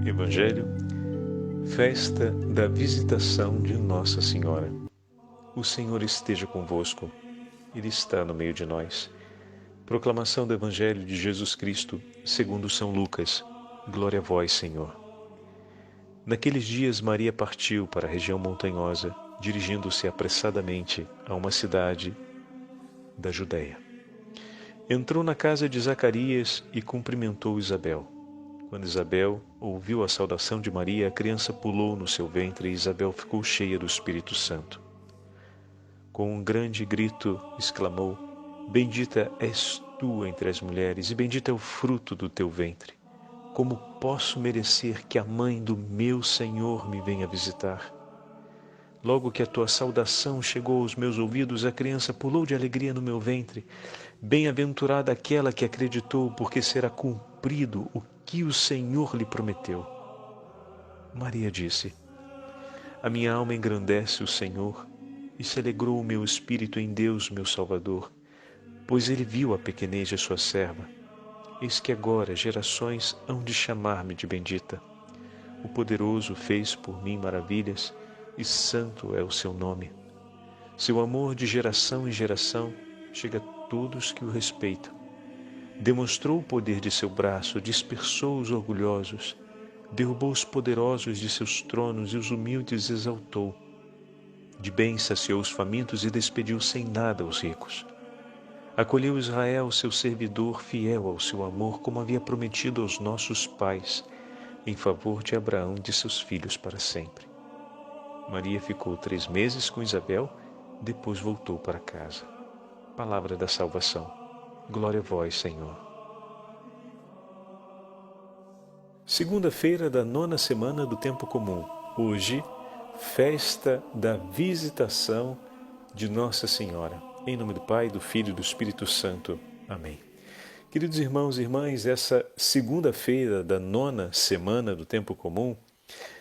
Evangelho, festa da visitação de Nossa Senhora. O Senhor esteja convosco, Ele está no meio de nós. Proclamação do Evangelho de Jesus Cristo, segundo São Lucas. Glória a vós, Senhor. Naqueles dias Maria partiu para a região montanhosa, dirigindo-se apressadamente a uma cidade da Judéia. Entrou na casa de Zacarias e cumprimentou Isabel. Quando Isabel ouviu a saudação de Maria, a criança pulou no seu ventre e Isabel ficou cheia do Espírito Santo. Com um grande grito, exclamou: Bendita és tu entre as mulheres e bendito é o fruto do teu ventre. Como posso merecer que a mãe do meu Senhor me venha visitar? Logo que a tua saudação chegou aos meus ouvidos, a criança pulou de alegria no meu ventre. Bem-aventurada aquela que acreditou, porque será cumprido o que o Senhor lhe prometeu. Maria disse: A minha alma engrandece o Senhor, e se alegrou o meu espírito em Deus, meu Salvador, pois ele viu a pequenez de sua serva. Eis que agora gerações hão de chamar-me de bendita. O Poderoso fez por mim maravilhas, e santo é o seu nome. Seu amor de geração em geração chega a todos que o respeitam. Demonstrou o poder de seu braço, dispersou os orgulhosos, derrubou os poderosos de seus tronos e os humildes exaltou. De bem saciou os famintos e despediu sem nada os ricos. Acolheu Israel, seu servidor, fiel ao seu amor, como havia prometido aos nossos pais, em favor de Abraão e de seus filhos para sempre. Maria ficou 3 meses com Isabel, depois voltou para casa. Palavra da salvação. Glória a vós, Senhor. Segunda-feira da 9ª semana do Tempo Comum. Hoje, festa da visitação de Nossa Senhora. Em nome do Pai, do Filho e do Espírito Santo. Amém. Queridos irmãos e irmãs, essa segunda-feira da 9ª semana do Tempo Comum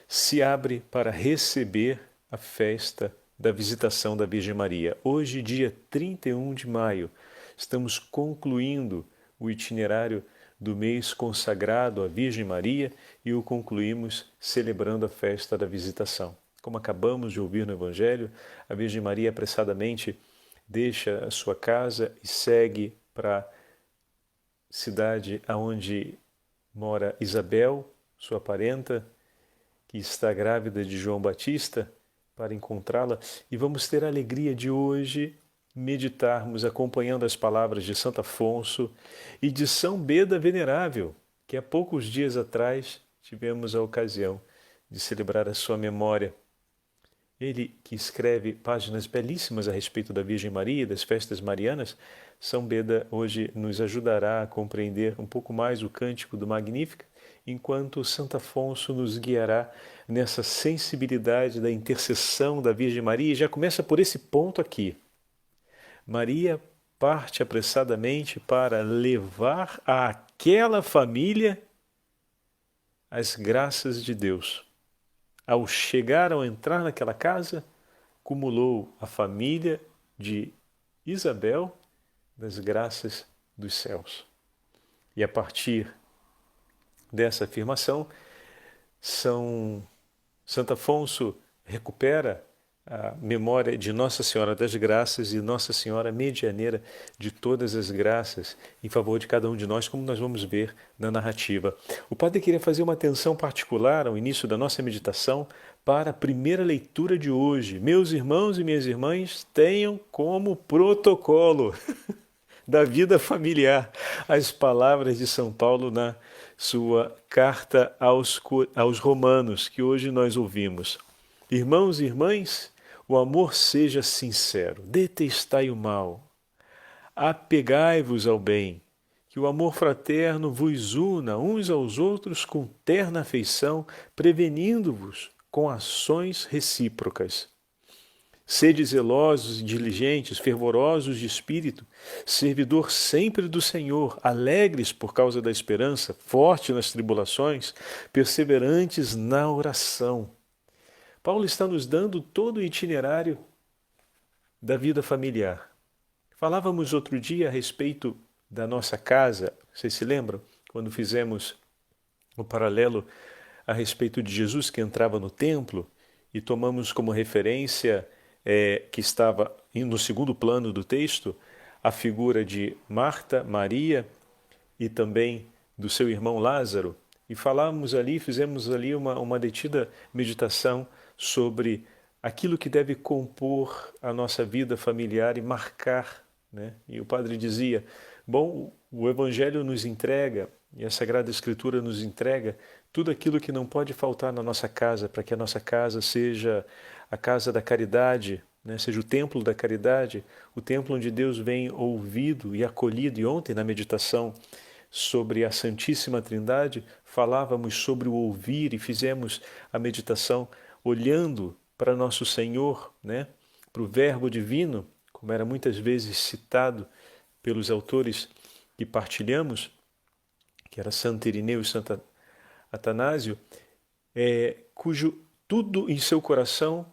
se abre para receber a festa da visitação da Virgem Maria. Hoje, dia 31 de maio, estamos concluindo o itinerário do mês consagrado à Virgem Maria e o concluímos celebrando a festa da visitação. Como acabamos de ouvir no Evangelho, a Virgem Maria apressadamente deixa a sua casa e segue para a cidade onde mora Isabel, sua parenta, que está grávida de João Batista, para encontrá-la. E vamos ter a alegria de hoje meditarmos acompanhando as palavras de Santo Afonso e de São Beda Venerável, que há poucos dias atrás tivemos a ocasião de celebrar a sua memória. Ele que escreve páginas belíssimas a respeito da Virgem Maria e das festas marianas, São Beda hoje nos ajudará a compreender um pouco mais o cântico do Magnífica, enquanto Santo Afonso nos guiará nessa sensibilidade da intercessão da Virgem Maria. E já começa por esse ponto aqui. Maria parte apressadamente para levar àquela família as graças de Deus. Ao chegar, ao entrar naquela casa, cumulou a família de Isabel das graças dos céus. E a partir dessa afirmação, Santo Afonso recupera a memória de Nossa Senhora das Graças e Nossa Senhora Medianeira de todas as graças em favor de cada um de nós, como nós vamos ver na narrativa. O padre queria fazer uma atenção particular ao início da nossa meditação para a primeira leitura de hoje. Meus irmãos e minhas irmãs, tenham como protocolo da vida familiar as palavras de São Paulo na sua carta aos Romanos, que hoje nós ouvimos. Irmãos e irmãs, o amor seja sincero, detestai o mal, apegai-vos ao bem, que o amor fraterno vos una uns aos outros com terna afeição, prevenindo-vos com ações recíprocas. Sede zelosos e diligentes, fervorosos de espírito, servidor sempre do Senhor, alegres por causa da esperança, fortes nas tribulações, perseverantes na oração. Paulo está nos dando todo o itinerário da vida familiar. Falávamos outro dia a respeito da nossa casa, vocês se lembram? Quando fizemos o paralelo a respeito de Jesus que entrava no templo e tomamos como referência que estava no segundo plano do texto a figura de Marta, Maria e também do seu irmão Lázaro. E falamos ali, fizemos ali uma detida meditação sobre aquilo que deve compor a nossa vida familiar e marcar, né? E o padre dizia, bom, o Evangelho nos entrega, e a Sagrada Escritura nos entrega, tudo aquilo que não pode faltar na nossa casa, para que a nossa casa seja a casa da caridade, né? Seja o templo da caridade, o templo onde Deus vem ouvido e acolhido. E ontem, na meditação sobre a Santíssima Trindade, falávamos sobre o ouvir e fizemos a meditação olhando para nosso Senhor, né? Para o Verbo Divino, como era muitas vezes citado pelos autores que partilhamos, que era Santo Irineu e Santo Atanásio, cujo tudo em seu coração,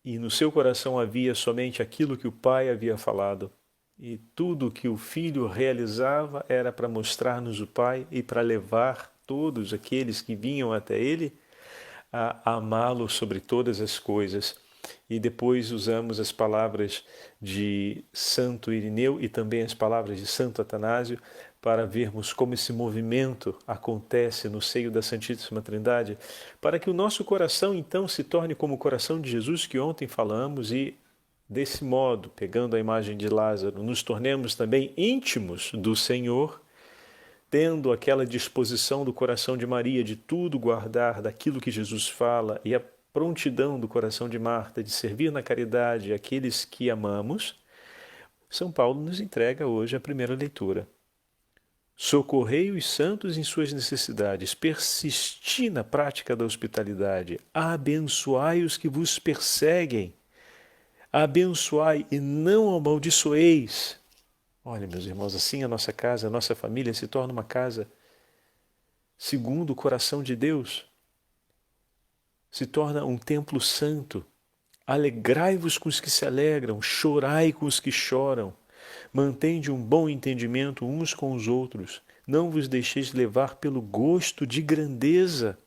e no seu coração havia somente aquilo que o Pai havia falado, e tudo que o Filho realizava era para mostrar-nos o Pai e para levar todos aqueles que vinham até Ele a amá-lo sobre todas as coisas. E depois usamos as palavras de Santo Irineu e também as palavras de Santo Atanásio para vermos como esse movimento acontece no seio da Santíssima Trindade, para que o nosso coração então se torne como o coração de Jesus que ontem falamos e desse modo, pegando a imagem de Lázaro, nos tornemos também íntimos do Senhor, tendo aquela disposição do coração de Maria de tudo guardar daquilo que Jesus fala e a prontidão do coração de Marta de servir na caridade aqueles que amamos. São Paulo nos entrega hoje a primeira leitura. Socorrei os santos em suas necessidades, persisti na prática da hospitalidade, abençoai os que vos perseguem, abençoai e não amaldiçoeis. Olha, meus irmãos, assim a nossa casa, a nossa família se torna uma casa segundo o coração de Deus. Se torna um templo santo. Alegrai-vos com os que se alegram, chorai com os que choram. Mantende um bom entendimento uns com os outros. Não vos deixeis levar pelo gosto de grandeza,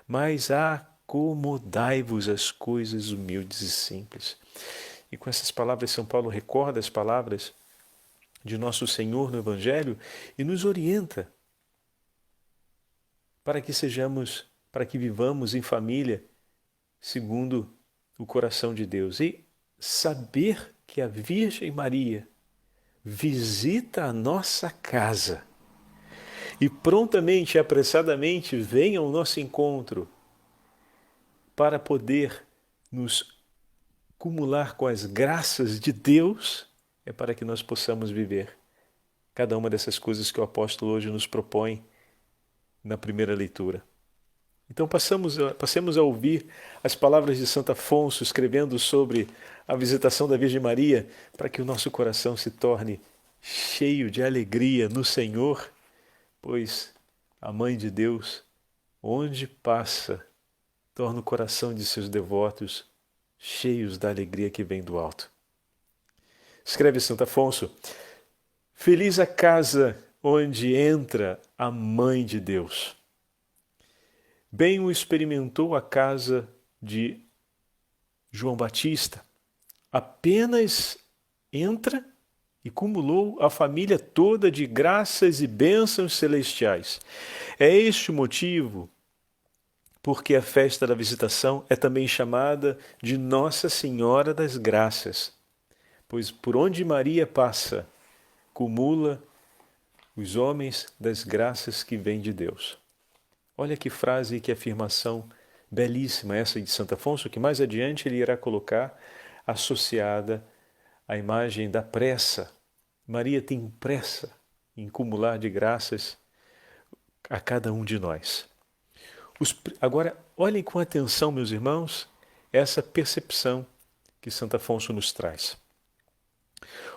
mas acomodai-vos às coisas humildes e simples. E com essas palavras, São Paulo recorda as palavras de nosso Senhor no Evangelho e nos orienta para que vivamos em família segundo o coração de Deus. E saber que a Virgem Maria visita a nossa casa e prontamente e apressadamente vem ao nosso encontro para poder nos cumular com as graças de Deus, é para que nós possamos viver cada uma dessas coisas que o apóstolo hoje nos propõe na primeira leitura. Então passemos a ouvir as palavras de Santo Afonso escrevendo sobre a visitação da Virgem Maria, para que o nosso coração se torne cheio de alegria no Senhor, pois a Mãe de Deus, onde passa, torna o coração de seus devotos cheios da alegria que vem do alto. Escreve Santo Afonso: feliz a casa onde entra a Mãe de Deus. Bem o experimentou a casa de João Batista. Apenas entra e cumulou a família toda de graças e bênçãos celestiais. É este o motivo porque a festa da visitação é também chamada de Nossa Senhora das Graças, pois por onde Maria passa, cumula os homens das graças que vêm de Deus. Olha que frase e que afirmação belíssima essa de Santo Afonso, que mais adiante ele irá colocar associada à imagem da pressa. Maria tem pressa em cumular de graças a cada um de nós. Agora, olhem com atenção, meus irmãos, essa percepção que Santo Afonso nos traz.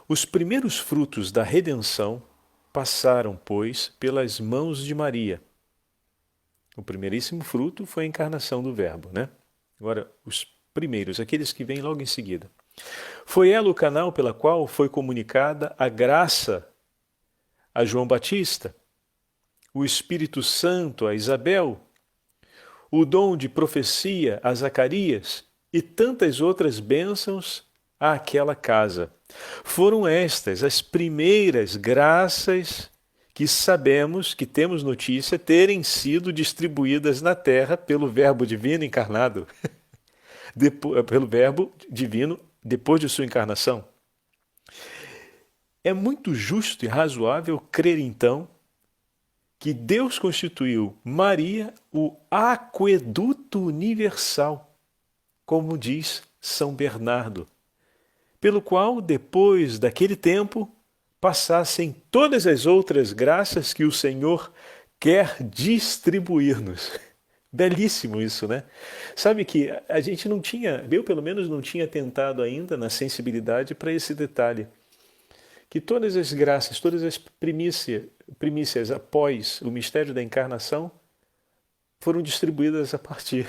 Os primeiros frutos da redenção passaram, pois, pelas mãos de Maria. O primeiríssimo fruto foi a encarnação do Verbo, né? Agora, os primeiros, aqueles que vêm logo em seguida. Foi ela o canal pela qual foi comunicada a graça a João Batista, o Espírito Santo a Isabel, o dom de profecia a Zacarias e tantas outras bênçãos àquela casa. Foram estas as primeiras graças que sabemos, que temos notícia, terem sido distribuídas na terra pelo Verbo divino encarnado, pelo Verbo divino depois de sua encarnação. É muito justo e razoável crer, então, que Deus constituiu Maria o aqueduto universal, como diz São Bernardo, pelo qual, depois daquele tempo, passassem todas as outras graças que o Senhor quer distribuir-nos. Belíssimo isso, né? Sabe que a gente não tinha, eu pelo menos não tinha tentado ainda na sensibilidade para esse detalhe, que todas as graças, todas as primícias após o mistério da encarnação foram distribuídas a partir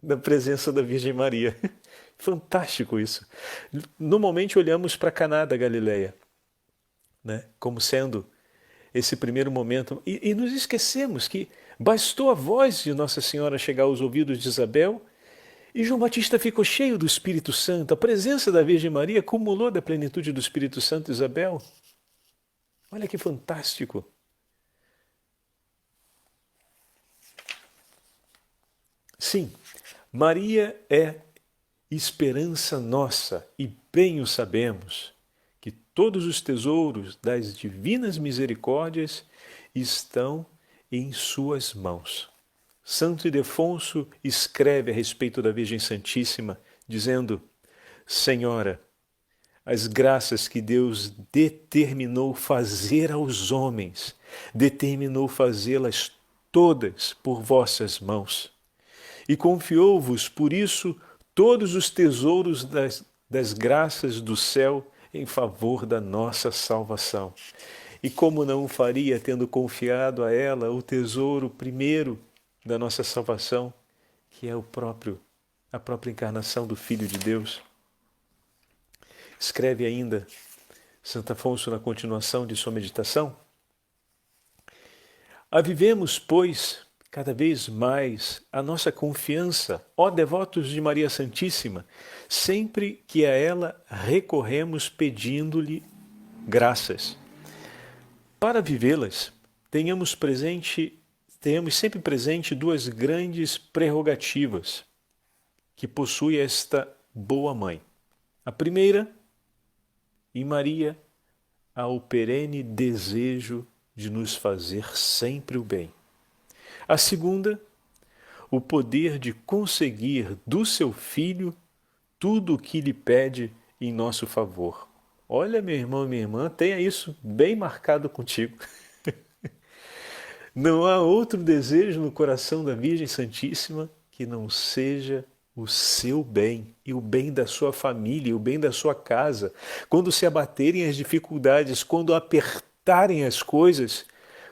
da presença da Virgem Maria. Fantástico isso. Normalmente olhamos para Caná da Galileia, né, como sendo esse primeiro momento, e nos esquecemos que bastou a voz de Nossa Senhora chegar aos ouvidos de Isabel e João Batista ficou cheio do Espírito Santo. A presença da Virgem Maria acumulou da plenitude do Espírito Santo Isabel. Olha que fantástico. Sim, Maria é esperança nossa, e bem o sabemos, que todos os tesouros das divinas misericórdias estão em suas mãos. Santo Ildefonso escreve a respeito da Virgem Santíssima, dizendo: Senhora, as graças que Deus determinou fazer aos homens, determinou fazê-las todas por vossas mãos. E confiou-vos, por isso, todos os tesouros das graças do céu em favor da nossa salvação. E como não o faria, tendo confiado a ela o tesouro primeiro da nossa salvação, que é a própria encarnação do Filho de Deus? Escreve ainda Santo Afonso na continuação de sua meditação: avivemos, pois, cada vez mais a nossa confiança, ó devotos de Maria Santíssima, sempre que a ela recorremos pedindo-lhe graças. Para vivê-las, tenhamos sempre presente duas grandes prerrogativas que possui esta boa mãe. A primeira, em Maria, há o perene desejo de nos fazer sempre o bem. A segunda, o poder de conseguir do seu Filho tudo o que lhe pede em nosso favor. Olha, meu irmão e minha irmã, tenha isso bem marcado contigo. Não há outro desejo no coração da Virgem Santíssima que não seja o seu bem e o bem da sua família, o bem da sua casa. Quando se abaterem as dificuldades, quando apertarem as coisas,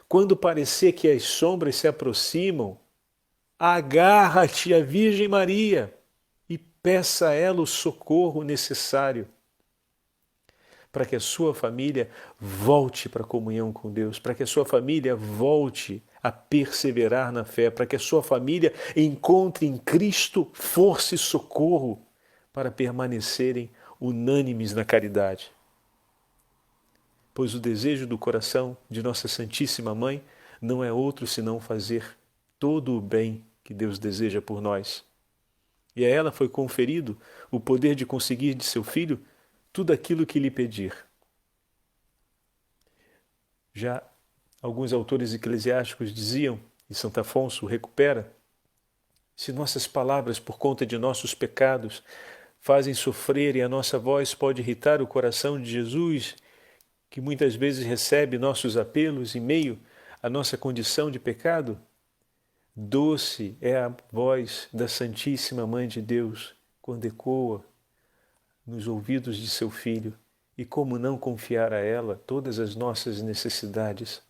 quando parecer que as sombras se aproximam, agarra-te à Virgem Maria e peça a ela o socorro necessário para que a sua família volte para a comunhão com Deus, para que a sua família volte a perseverar na fé, para que a sua família encontre em Cristo força e socorro para permanecerem unânimes na caridade. Pois o desejo do coração de Nossa Santíssima Mãe não é outro senão fazer todo o bem que Deus deseja por nós. E a ela foi conferido o poder de conseguir de seu Filho tudo aquilo que lhe pedir. Já alguns autores eclesiásticos diziam, e Santo Afonso recupera, se nossas palavras, por conta de nossos pecados, fazem sofrer e a nossa voz pode irritar o coração de Jesus, que muitas vezes recebe nossos apelos em meio à nossa condição de pecado, doce é a voz da Santíssima Mãe de Deus quando ecoa nos ouvidos de seu Filho, e como não confiar a ela todas as nossas necessidades,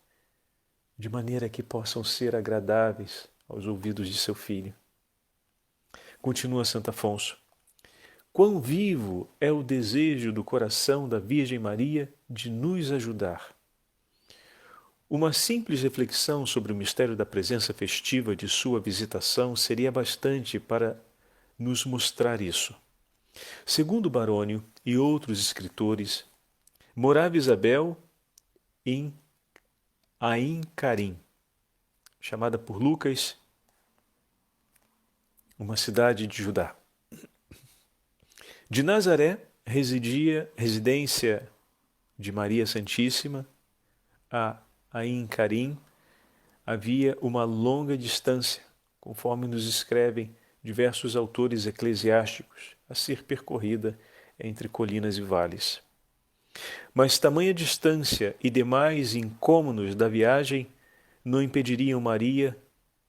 de maneira que possam ser agradáveis aos ouvidos de seu Filho. Continua Santo Afonso: quão vivo é o desejo do coração da Virgem Maria de nos ajudar. Uma simples reflexão sobre o mistério da presença festiva de sua visitação seria bastante para nos mostrar isso. Segundo Barônio e outros escritores, morava Isabel em Ain Carim, chamada por Lucas uma cidade de Judá. De Nazaré residia residência de Maria Santíssima a Ain Carim havia uma longa distância, conforme nos escrevem diversos autores eclesiásticos, a ser percorrida entre colinas e vales. Mas tamanha distância e demais incômodos da viagem não impediriam Maria,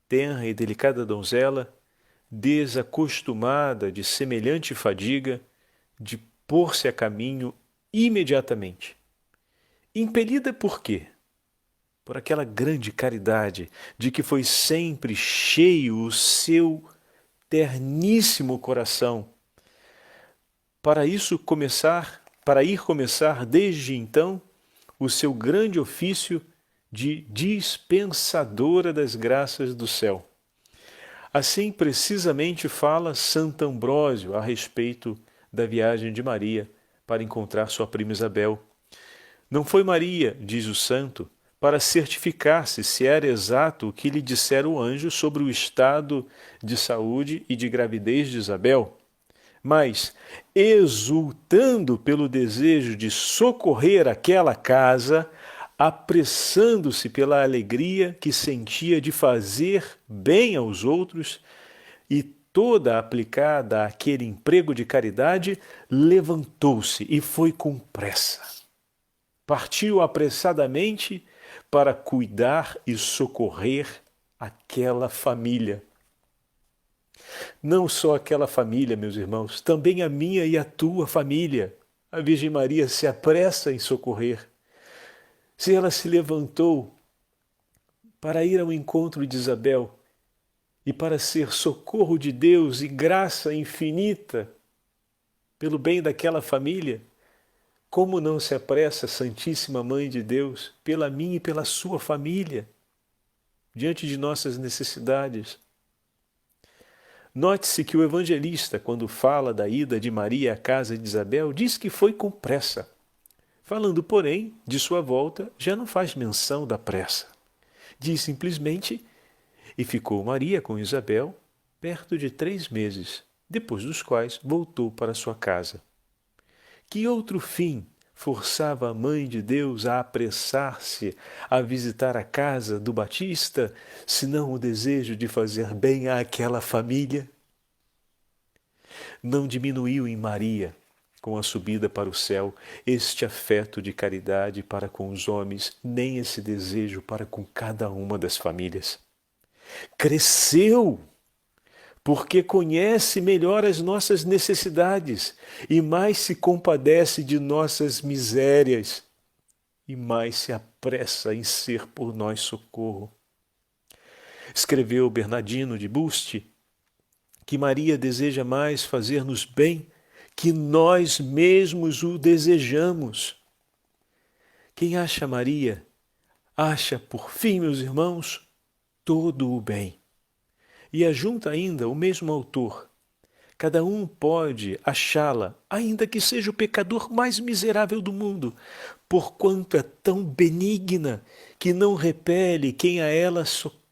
tenra e delicada donzela, desacostumada de semelhante fadiga, de pôr-se a caminho imediatamente. Impelida por quê? Por aquela grande caridade de que foi sempre cheio o seu terníssimo coração. Para ir começar desde então o seu grande ofício de dispensadora das graças do céu. Assim precisamente fala Santo Ambrósio a respeito da viagem de Maria para encontrar sua prima Isabel. Não foi Maria, diz o santo, para certificar-se se era exato o que lhe dissera o anjo sobre o estado de saúde e de gravidez de Isabel, mas, exultando pelo desejo de socorrer aquela casa, apressando-se pela alegria que sentia de fazer bem aos outros e toda aplicada àquele emprego de caridade, levantou-se e foi com pressa. Partiu apressadamente para cuidar e socorrer aquela família. Não só aquela família, meus irmãos, também a minha e a tua família. A Virgem Maria se apressa em socorrer. Se ela se levantou para ir ao encontro de Isabel e para ser socorro de Deus e graça infinita pelo bem daquela família, como não se apressa a Santíssima Mãe de Deus pela minha e pela sua família, diante de nossas necessidades? Note-se que o evangelista, quando fala da ida de Maria à casa de Isabel, diz que foi com pressa. Falando, porém, de sua volta, já não faz menção da pressa. Diz simplesmente, e ficou Maria com Isabel perto de 3 meses, depois dos quais voltou para sua casa. Que outro fim forçava a Mãe de Deus a apressar-se a visitar a casa do Batista, senão o desejo de fazer bem àquela família? Não diminuiu em Maria, com a subida para o céu, este afeto de caridade para com os homens, nem esse desejo para com cada uma das famílias. Cresceu, porque conhece melhor as nossas necessidades e mais se compadece de nossas misérias e mais se apressa em ser por nós socorro. Escreveu Bernardino de Buste que Maria deseja mais fazer-nos bem que nós mesmos o desejamos. Quem acha Maria, acha, por fim, meus irmãos, todo o bem. E ajunta ainda o mesmo autor: cada um pode achá-la, ainda que seja o pecador mais miserável do mundo, porquanto é tão benigna que não repele quem a ela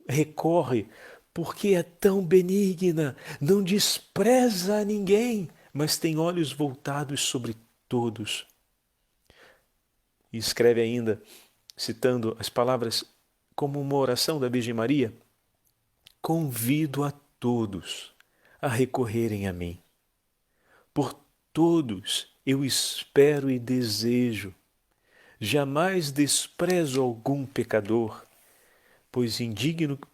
recorre, porque é tão benigna, não despreza a ninguém, mas tem olhos voltados sobre todos. E escreve ainda, citando as palavras como uma oração da Virgem Maria: convido a todos a recorrerem a mim. Por todos eu espero e desejo. Jamais desprezo algum pecador, pois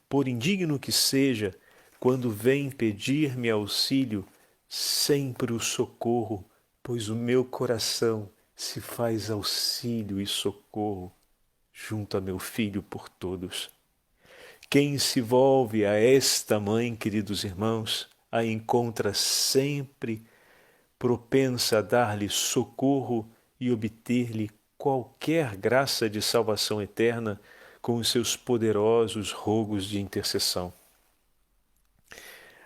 por indigno que seja, quando vem pedir-me auxílio, sempre o socorro, pois o meu coração se faz auxílio e socorro junto a meu Filho por todos. Quem se volve a esta mãe, queridos irmãos, a encontra sempre propensa a dar-lhe socorro e obter-lhe qualquer graça de salvação eterna, com os seus poderosos rogos de intercessão.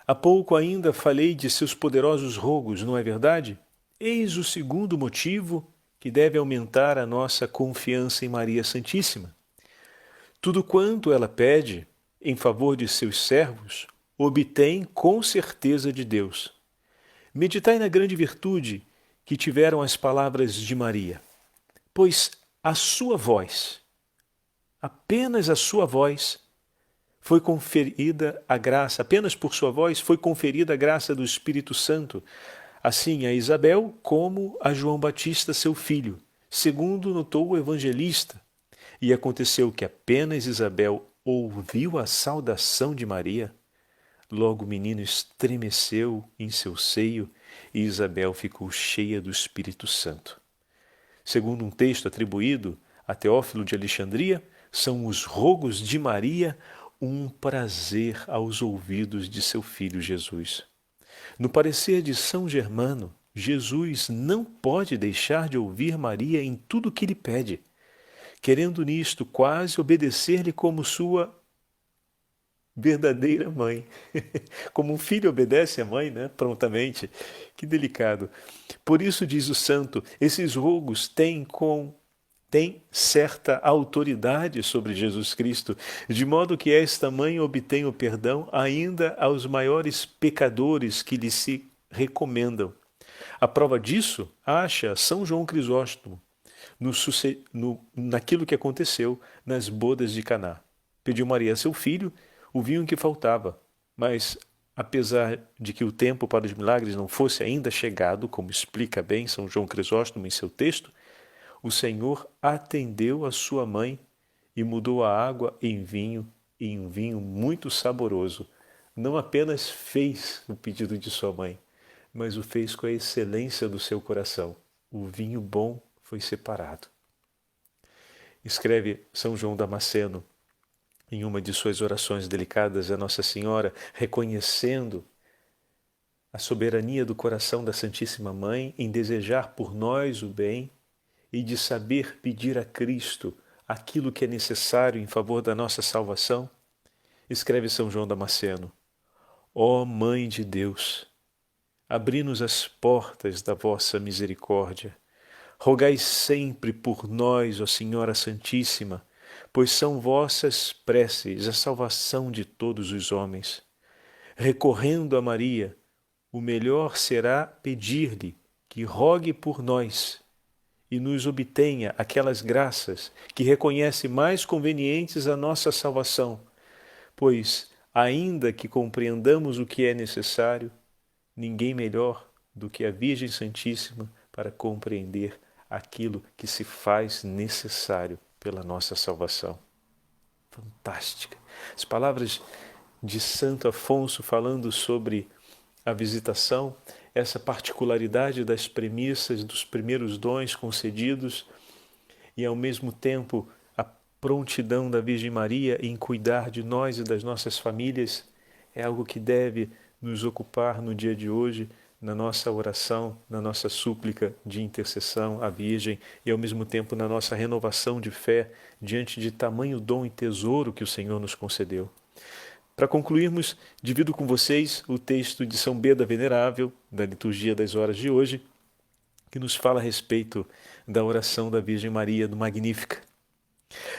Há pouco ainda falei de seus poderosos rogos, não é verdade? Eis o segundo motivo que deve aumentar a nossa confiança em Maria Santíssima. Tudo quanto ela pede em favor de seus servos, obtém com certeza de Deus. Meditai na grande virtude que tiveram as palavras de Maria, pois a sua voz, apenas a sua voz, foi conferida a graça, apenas por sua voz foi conferida a graça do Espírito Santo, assim a Isabel como a João Batista, seu filho, segundo notou o evangelista. E aconteceu que apenas Isabel ouviu a saudação de Maria, logo o menino estremeceu em seu seio e Isabel ficou cheia do Espírito Santo. Segundo um texto atribuído a Teófilo de Alexandria, são os rogos de Maria um prazer aos ouvidos de seu filho Jesus. No parecer de São Germano, Jesus não pode deixar de ouvir Maria em tudo o que lhe pede, querendo nisto quase obedecer-lhe como sua verdadeira mãe. Como um filho obedece à mãe, né? Prontamente. Que delicado. Por isso, diz o santo, esses rogos têm certa autoridade sobre Jesus Cristo, de modo que esta mãe obtém o perdão ainda aos maiores pecadores que lhe se recomendam. A prova disso acha São João Crisóstomo naquilo que aconteceu nas bodas de Caná. Pediu Maria a seu filho o vinho que faltava, mas apesar de que o tempo para os milagres não fosse ainda chegado, como explica bem São João Crisóstomo em seu texto, o Senhor atendeu a sua mãe e mudou a água em um vinho muito saboroso. Não apenas fez o pedido de sua mãe, mas o fez com a excelência do seu coração. O vinho bom foi separado. Escreve São João Damasceno, em uma de suas orações delicadas a Nossa Senhora, reconhecendo a soberania do coração da Santíssima Mãe em desejar por nós o bem e de saber pedir a Cristo aquilo que é necessário em favor da nossa salvação, escreve São João Damasceno: ó Mãe de Deus, abri-nos as portas da vossa misericórdia. Rogai sempre por nós, ó Senhora Santíssima, pois são vossas preces a salvação de todos os homens. Recorrendo a Maria, o melhor será pedir-lhe que rogue por nós e nos obtenha aquelas graças que reconhece mais convenientes à nossa salvação, pois, ainda que compreendamos o que é necessário, ninguém melhor do que a Virgem Santíssima para compreender aquilo que se faz necessário pela nossa salvação. Fantástica! As palavras de Santo Afonso falando sobre a visitação, essa particularidade das premissas, dos primeiros dons concedidos e, ao mesmo tempo, a prontidão da Virgem Maria em cuidar de nós e das nossas famílias, é algo que deve nos ocupar no dia de hoje, na nossa oração, na nossa súplica de intercessão à Virgem e, ao mesmo tempo, na nossa renovação de fé diante de tamanho dom e tesouro que o Senhor nos concedeu. Para concluirmos, divido com vocês o texto de São Beda Venerável, da Liturgia das Horas de hoje, que nos fala a respeito da oração da Virgem Maria do Magnífica.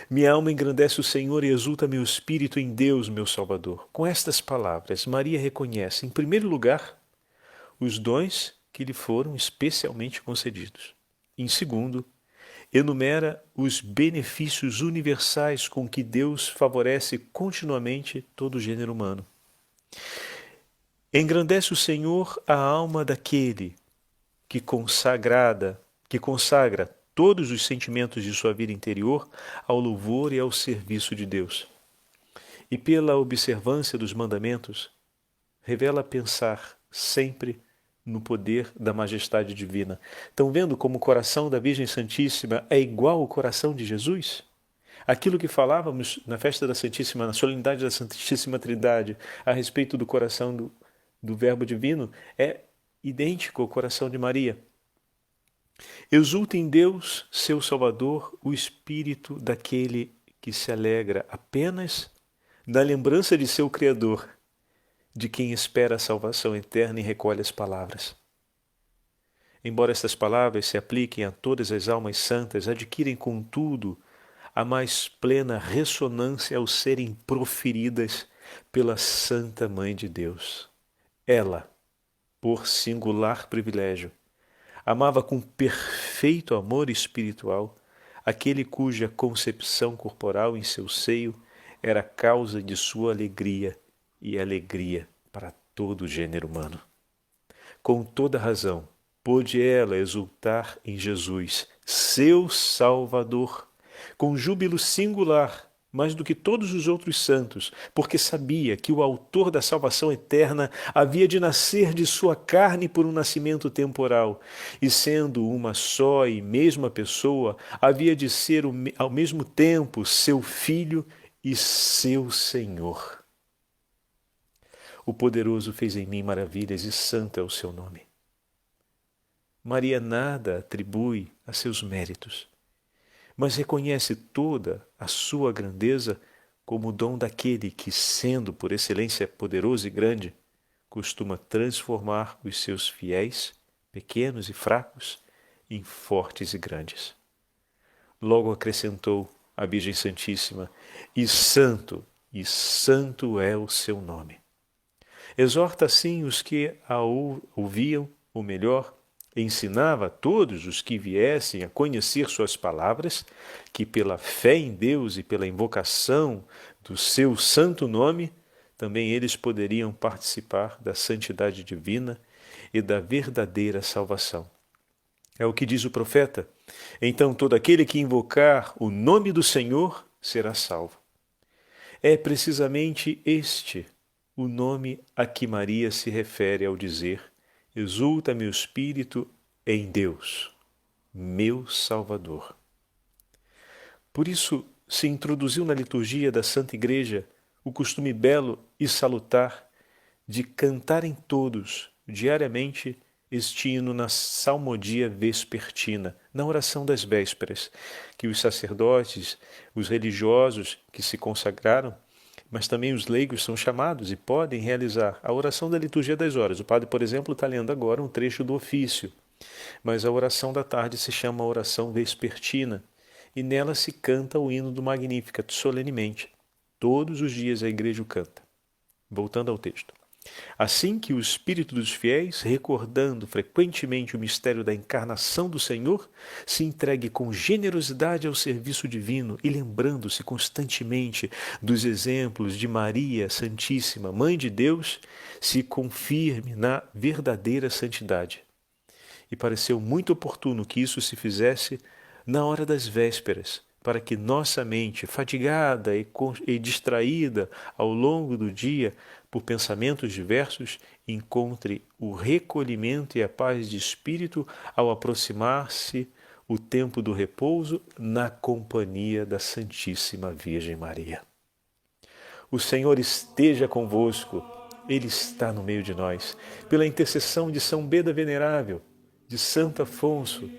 Minha alma engrandece o Senhor e exulta meu espírito em Deus, meu Salvador. Com estas palavras, Maria reconhece, em primeiro lugar, os dons que lhe foram especialmente concedidos. Em segundo, enumera os benefícios universais com que Deus favorece continuamente todo o gênero humano. Engrandece o Senhor a alma daquele que consagra todos os sentimentos de sua vida interior ao louvor e ao serviço de Deus. E pela observância dos mandamentos, revela pensar sempre no poder da majestade divina. Estão vendo como o coração da Virgem Santíssima é igual ao coração de Jesus? Aquilo que falávamos na festa da Santíssima, na solenidade da Santíssima Trindade, a respeito do coração do Verbo Divino, é idêntico ao coração de Maria. Exulta em Deus, seu Salvador, o espírito daquele que se alegra apenas na lembrança de seu Criador, de quem espera a salvação eterna e recolhe as palavras. Embora estas palavras se apliquem a todas as almas santas, adquirem, contudo, a mais plena ressonância ao serem proferidas pela Santa Mãe de Deus. Ela, por singular privilégio, amava com perfeito amor espiritual aquele cuja concepção corporal em seu seio era causa de sua alegria e alegria para todo o gênero humano. Com toda razão, pôde ela exultar em Jesus, seu Salvador, com júbilo singular, mais do que todos os outros santos, porque sabia que o autor da salvação eterna havia de nascer de sua carne por um nascimento temporal, e sendo uma só e mesma pessoa, havia de ser ao mesmo tempo seu Filho e seu Senhor. O poderoso fez em mim maravilhas e santo é o seu nome. Maria nada atribui a seus méritos, mas reconhece toda a sua grandeza como o dom daquele que, sendo por excelência poderoso e grande, costuma transformar os seus fiéis, pequenos e fracos, em fortes e grandes. Logo acrescentou a Virgem Santíssima, e santo é o seu nome. Exorta assim os que a ouviam, ou melhor, ensinava a todos os que viessem a conhecer suas palavras, que pela fé em Deus e pela invocação do seu santo nome, também eles poderiam participar da santidade divina e da verdadeira salvação. É o que diz o profeta: então todo aquele que invocar o nome do Senhor será salvo. É precisamente este o nome a que Maria se refere ao dizer: exulta meu espírito em Deus, meu Salvador. Por isso se introduziu na liturgia da Santa Igreja o costume belo e salutar de cantarem todos, diariamente, este hino na salmodia vespertina, na oração das vésperas, que os sacerdotes, os religiosos que se consagraram, mas também os leigos são chamados e podem realizar a oração da liturgia das horas. O padre, por exemplo, está lendo agora um trecho do ofício, mas a oração da tarde se chama oração vespertina e nela se canta o hino do Magnificat solenemente. Todos os dias a igreja o canta. Voltando ao texto. Assim que o espírito dos fiéis, recordando frequentemente o mistério da encarnação do Senhor, se entregue com generosidade ao serviço divino e lembrando-se constantemente dos exemplos de Maria Santíssima, Mãe de Deus, se confirme na verdadeira santidade. E pareceu muito oportuno que isso se fizesse na hora das vésperas, para que nossa mente, fatigada e distraída ao longo do dia por pensamentos diversos, encontre o recolhimento e a paz de espírito ao aproximar-se o tempo do repouso na companhia da Santíssima Virgem Maria. O Senhor esteja convosco, Ele está no meio de nós. Pela intercessão de São Beda Venerável, de Santo Afonso,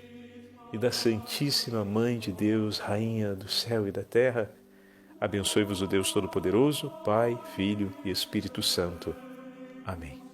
e da Santíssima Mãe de Deus, Rainha do céu e da terra, abençoe-vos o Deus Todo-Poderoso, Pai, Filho e Espírito Santo. Amém.